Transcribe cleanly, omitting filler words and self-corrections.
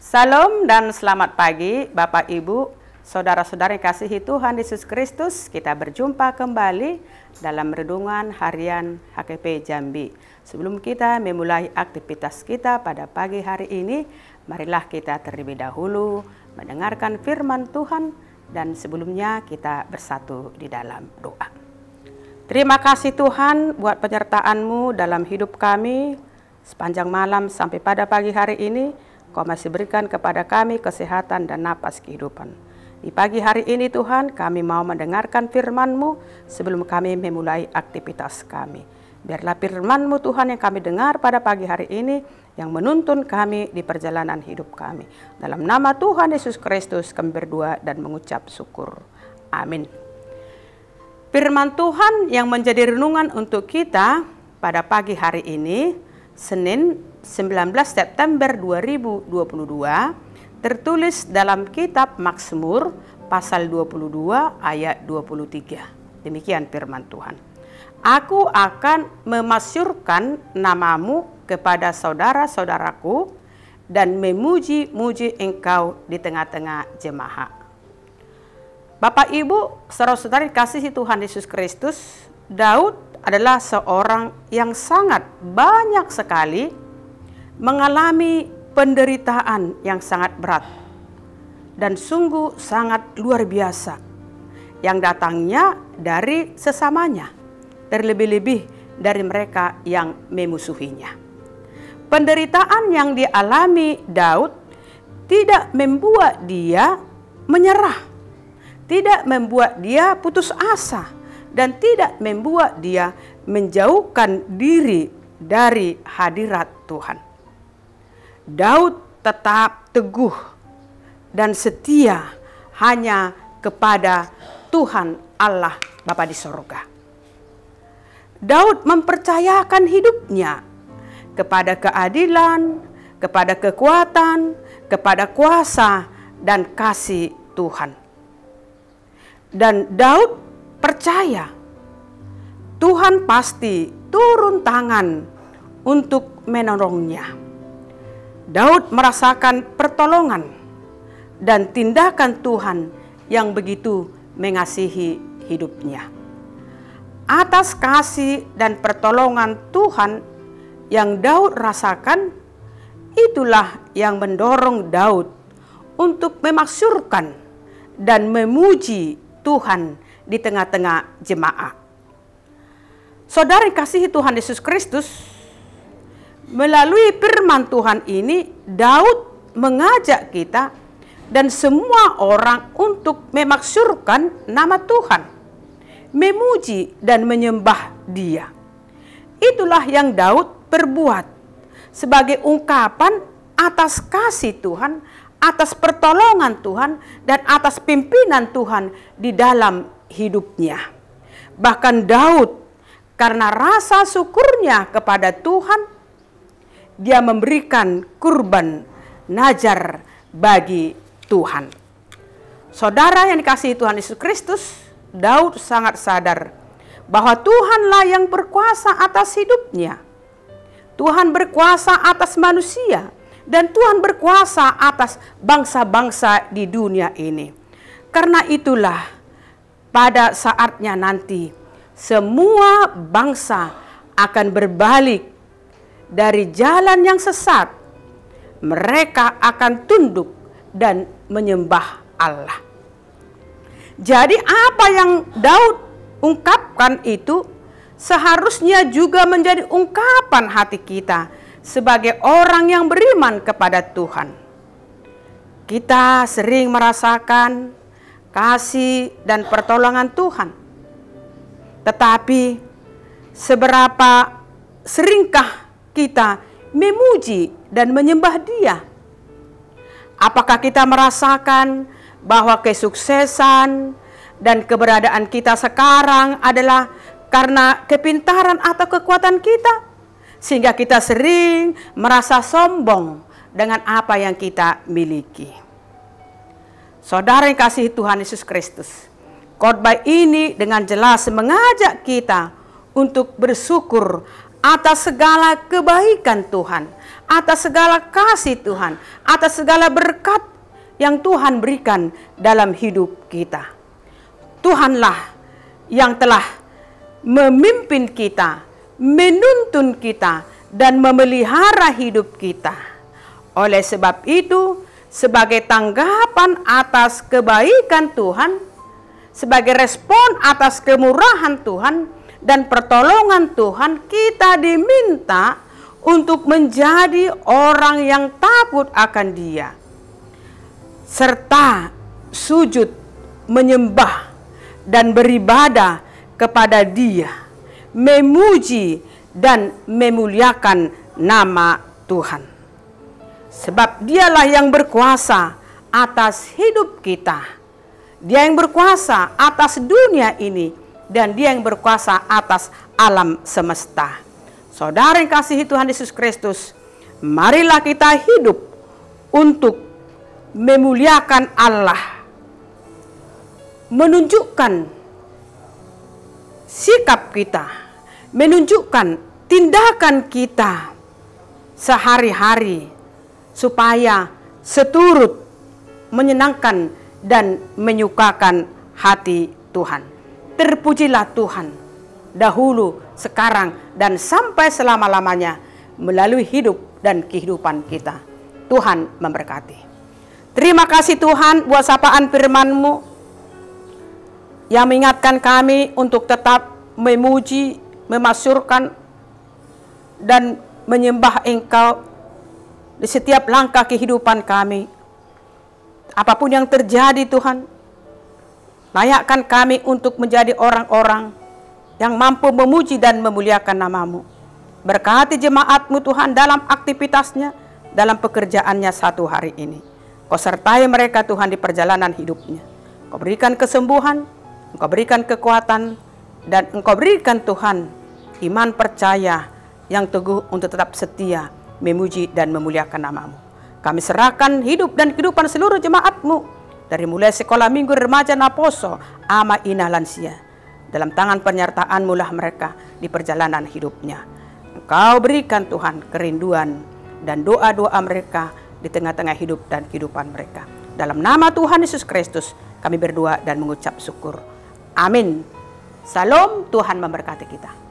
Salam dan selamat pagi Bapak Ibu, saudara-saudara yang kasihi Tuhan Yesus Kristus. Kita berjumpa kembali dalam renungan harian HKP Jambi. Sebelum kita memulai aktivitas kita pada pagi hari ini, marilah kita terlebih dahulu mendengarkan firman Tuhan dan sebelumnya kita bersatu di dalam doa. Terima kasih Tuhan buat penyertaan-Mu dalam hidup kami sepanjang malam sampai pada pagi hari ini. Kau masih berikan kepada kami kesehatan dan napas kehidupan. Di pagi hari ini Tuhan, kami mau mendengarkan firman-Mu sebelum kami memulai aktivitas kami. Biarlah firman-Mu Tuhan yang kami dengar pada pagi hari ini, yang menuntun kami di perjalanan hidup kami. Dalam nama Tuhan Yesus Kristus kami berdoa dan mengucap syukur. Amin. Firman Tuhan yang menjadi renungan untuk kita pada pagi hari ini, Senin 19 September 2022, tertulis dalam kitab Mazmur pasal 22 ayat 23. Demikian firman Tuhan. Aku akan memasyurkan namamu kepada saudara-saudaraku dan memuji-muji engkau di tengah-tengah jemaat. Bapak Ibu, saudara-saudari kasih Tuhan Yesus Kristus, Daud adalah seorang yang sangat banyak sekali mengalami penderitaan yang sangat berat dan sungguh sangat luar biasa yang datangnya dari sesamanya, terlebih-lebih dari mereka yang memusuhinya. Penderitaan yang dialami Daud tidak membuat dia menyerah, tidak membuat dia putus asa, dan tidak membuat dia menjauhkan diri dari hadirat Tuhan. Daud tetap teguh dan setia hanya kepada Tuhan Allah Bapa di sorga. Daud mempercayakan hidupnya kepada keadilan, kepada kekuatan, kepada kuasa dan kasih Tuhan. Dan Daud percaya Tuhan pasti turun tangan untuk menolongnya. Daud merasakan pertolongan dan tindakan Tuhan yang begitu mengasihi hidupnya. Atas kasih dan pertolongan Tuhan yang Daud rasakan, itulah yang mendorong Daud untuk memasyurkan dan memuji Tuhan di tengah-tengah jemaat. Saudara kasih Tuhan Yesus Kristus, melalui firman Tuhan ini, Daud mengajak kita dan semua orang untuk memasyurkan nama Tuhan, memuji dan menyembah Dia. Itulah yang Daud perbuat sebagai ungkapan atas kasih Tuhan, atas pertolongan Tuhan, dan atas pimpinan Tuhan di dalam hidupnya. Bahkan Daud, karena rasa syukurnya kepada Tuhan, dia memberikan kurban najar bagi Tuhan. Saudara yang dikasihi Tuhan Yesus Kristus, Daud sangat sadar bahwa Tuhanlah yang berkuasa atas hidupnya. Tuhan berkuasa atas manusia dan Tuhan berkuasa atas bangsa-bangsa di dunia ini. Karena itulah pada saatnya nanti semua bangsa akan berbalik dari jalan yang sesat. Mereka akan tunduk dan menyembah Allah. Jadi apa yang Daud ungkapkan itu seharusnya juga menjadi ungkapan hati kita sebagai orang yang beriman kepada Tuhan. Kita sering merasakan kasih dan pertolongan Tuhan. Tetapi seberapa seringkah kita memuji dan menyembah Dia? Apakah kita merasakan bahwa kesuksesan dan keberadaan kita sekarang adalah karena kepintaran atau kekuatan kita, sehingga kita sering merasa sombong dengan apa yang kita miliki? Saudara yang kasih Tuhan Yesus Kristus, khotbah ini dengan jelas mengajak kita untuk bersyukur atas segala kebaikan Tuhan, atas segala kasih Tuhan, atas segala berkat yang Tuhan berikan dalam hidup kita. Tuhanlah yang telah memimpin kita, menuntun kita, dan memelihara hidup kita. Oleh sebab itu, sebagai tanggapan atas kebaikan Tuhan, sebagai respon atas kemurahan Tuhan dan pertolongan Tuhan, kita diminta untuk menjadi orang yang takut akan Dia, serta sujud, menyembah, dan beribadah kepada Dia, memuji dan memuliakan nama Tuhan. Sebab Dialah yang berkuasa atas hidup kita. Dia yang berkuasa atas dunia ini, dan Dia yang berkuasa atas alam semesta. Saudara yang kasihi Tuhan Yesus Kristus, marilah kita hidup untuk memuliakan Allah, menunjukkan sikap kita, menunjukkan tindakan kita sehari-hari, supaya seturut menyenangkan dan menyukakan hati Tuhan. Terpujilah Tuhan dahulu, sekarang, dan sampai selama-lamanya melalui hidup dan kehidupan kita. Tuhan memberkati. Terima kasih Tuhan buat sapaan firman-Mu yang mengingatkan kami untuk tetap memuji, memasyurkan, dan menyembah Engkau di setiap langkah kehidupan kami. Apapun yang terjadi Tuhan, layakkan kami untuk menjadi orang-orang yang mampu memuji dan memuliakan nama-Mu. Berkati jemaat-Mu Tuhan dalam aktivitasnya, dalam pekerjaannya satu hari ini. Kau sertai mereka Tuhan di perjalanan hidupnya. Kau berikan kesembuhan, Engkau berikan kekuatan, dan Engkau berikan Tuhan iman percaya yang teguh untuk tetap setia memuji dan memuliakan nama-Mu. Kami serahkan hidup dan kehidupan seluruh jemaat-Mu, dari mulai sekolah minggu, remaja, naposo, ama, ina, lansia. Dalam tangan penyertaan-Mu lah mereka di perjalanan hidupnya. Engkau berikan Tuhan kerinduan dan doa-doa mereka di tengah-tengah hidup dan kehidupan mereka. Dalam nama Tuhan Yesus Kristus kami berdoa dan mengucap syukur. Amin. Salam, Tuhan memberkati kita.